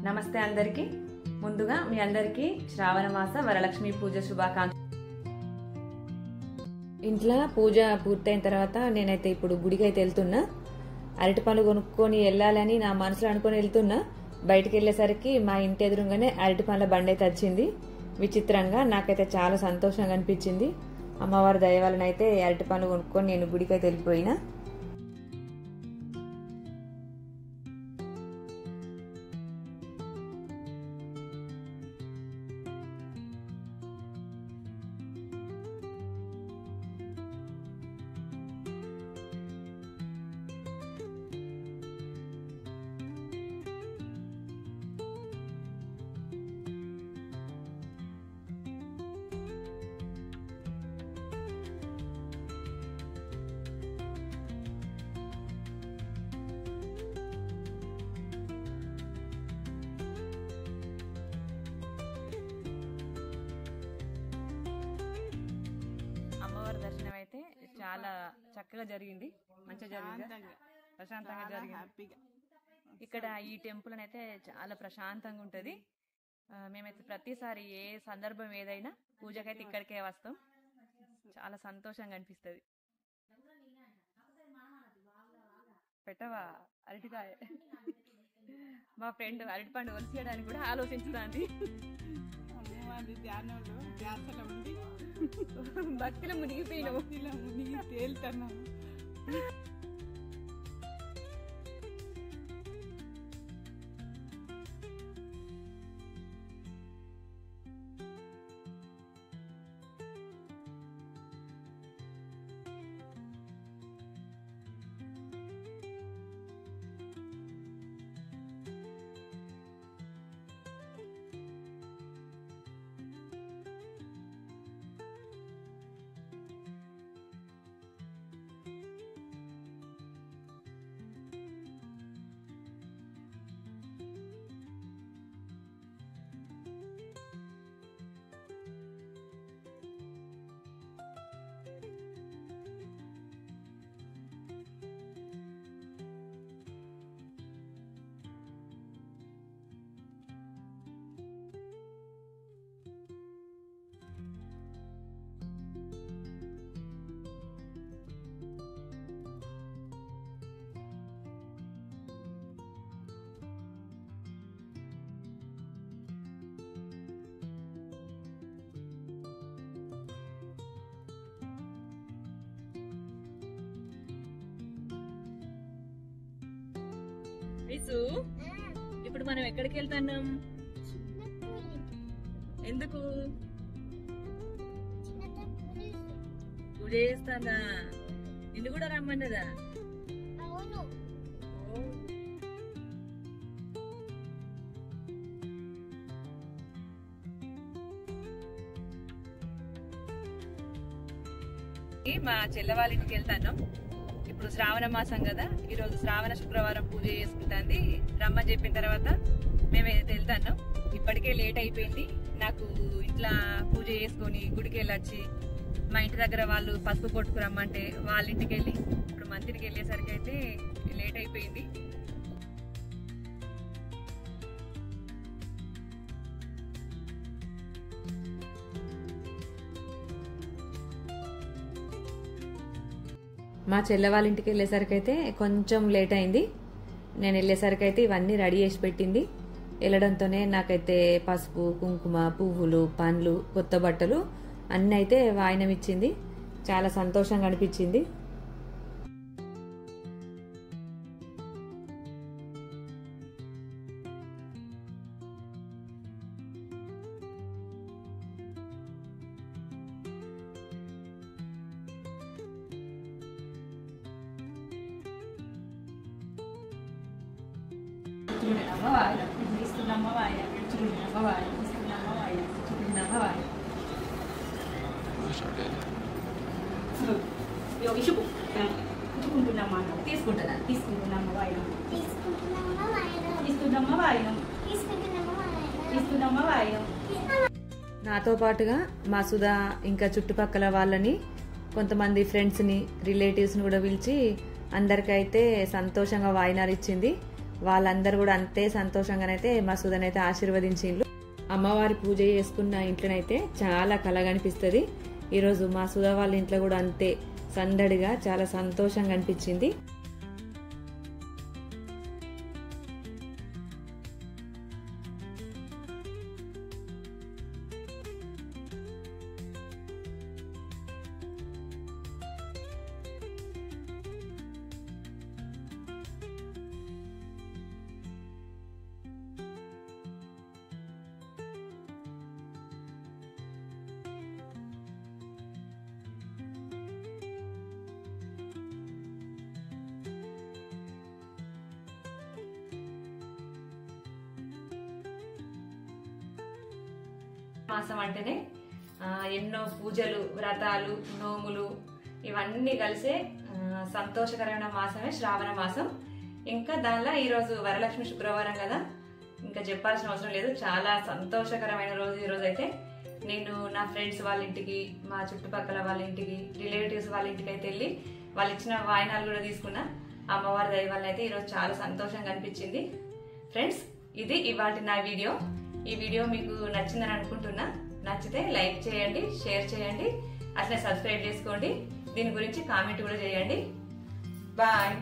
నమస్తే అందరికీ. ముందుగా మీ అందరికీ శ్రావణ మాస వరలక్ష్మి పూజ శుభాకాంక్షలు. ఇంట్లో పూజ పూర్తయిన తర్వాత నేనైతే ఇప్పుడు గుడికి అయితే వెళ్తున్నా. అరటి పండు కొనుక్కొని వెళ్ళాలని నా మనసులో అనుకుని వెళ్తున్నా. బయటకు వెళ్ళేసరికి మా ఇంటి ఎదురుగానే అరటి పండ్ల బండి అయితే వచ్చింది. విచిత్రంగా నాకైతే చాలా సంతోషంగా అనిపించింది. అమ్మవారి దయ వలన అయితే అరటి పండ్లు కొనుక్కొని నేను గుడికి అయితే వెళ్ళిపోయినా. అమ్మవారి దర్శనం అయితే చాలా చక్కగా జరిగింది, మంచిగా జరిగింది, ప్రశాంతంగా జరిగింది. ఇక్కడ ఈ టెంపుల్ అయితే చాలా ప్రశాంతంగా ఉంటుంది. మేమైతే ప్రతిసారి ఏ సందర్భం ఏదైనా పూజకైతే ఇక్కడికే వస్తాం. చాలా సంతోషంగా అనిపిస్తుంది. పెట్టవా అరటికాయ? మా ఫ్రెండ్ అరటి పండు వలిసేయడానికి కూడా ఆలోచించుతాంది. భక్తిలో మునిగిపోయినావు, మునిగి తేలుతున్నావు. ఇప్పుడు మనం ఎక్కడికి వెళ్తున్నాం? ఎందుకు పూజ చేస్తానా? నిన్ను కూడా రమ్మన్నదా? మా చెల్లె వాళ్ళ ఇంటికి వెళ్తాను. ఇప్పుడు శ్రావణ మాసం కదా, ఈరోజు శ్రావణ శుక్రవారం పూజ చేసుకుంటుంది. రమ్మని చెప్పిన తర్వాత మేమైతే వెళ్తాను. ఇప్పటికే లేట్ అయిపోయింది. నాకు ఇట్లా పూజ చేసుకొని గుడికి వెళ్ళొచ్చి మా ఇంటి దగ్గర వాళ్ళు పసుపు కొట్టుకు రమ్మంటే వాళ్ళ ఇంటికి వెళ్ళి ఇప్పుడు మందిరికి వెళ్ళేసరికి అయితే లేట్ అయిపోయింది. మా చెల్లె వాళ్ళ ఇంటికి వెళ్ళేసరికి అయితే కొంచెం లేట్ అయింది. నేను వెళ్ళేసరికి అయితే ఇవన్నీ రెడీ చేసి పెట్టింది. వెళ్ళడంతోనే నాకైతే పసుపు, కుంకుమ, పువ్వులు, పండ్లు, కొత్త బట్టలు అన్నీ అయితే వాయినం ఇచ్చింది. చాలా సంతోషంగా అనిపించింది. నాతో పాటుగా మా సుధా ఇంకా చుట్టుపక్కల వాళ్ళని, కొంతమంది ఫ్రెండ్స్ని, రిలేటివ్స్ని కూడా పిలిచి అందరికైతే సంతోషంగా వాయినాలు ఇచ్చింది. వాళ్ళందరూ కూడా అంతే సంతోషంగానైతే మసూదనైతే ఆశీర్వదించిండ్రు. అమ్మవారి పూజ చేసుకున్న ఇంట్లోనైతే చాలా కళగా అనిపిస్తుంది. ఈరోజు మా సుధా వాళ్ళ ఇంట్లో కూడా అంతే సందడిగా చాలా సంతోషంగా అనిపించింది. మాసం అంటేనే ఎన్నో పూజలు, వ్రతాలు, నోములు ఇవన్నీ కలిసే సంతోషకరమైన మాసమే శ్రావణ మాసం. ఇంకా దానిలో ఈరోజు వరలక్ష్మి శుక్రవారం కదా, ఇంకా చెప్పాల్సిన అవసరం లేదు. చాలా సంతోషకరమైన రోజు ఈరోజు. అయితే నేను నా ఫ్రెండ్స్ వాళ్ళ ఇంటికి, మా చుట్టుపక్కల వాళ్ళ ఇంటికి, రిలేటివ్స్ వాళ్ళ ఇంటికి అయితే వెళ్ళి వాళ్ళు ఇచ్చిన వాయినాలు కూడా తీసుకున్నా. అమ్మవారి దయ వల్ల అయితే ఈరోజు చాలా సంతోషంగా అనిపించింది. ఫ్రెండ్స్, ఇది ఇవాళ నా వీడియో. ఈ వీడియో మీకు నచ్చిందని అనుకుంటున్నా. నచ్చితే లైక్ చేయండి, షేర్ చేయండి, అట్లనే సబ్స్క్రైబ్ చేసుకోండి. దీని గురించి కామెంట్ కూడా చేయండి. బాయ్.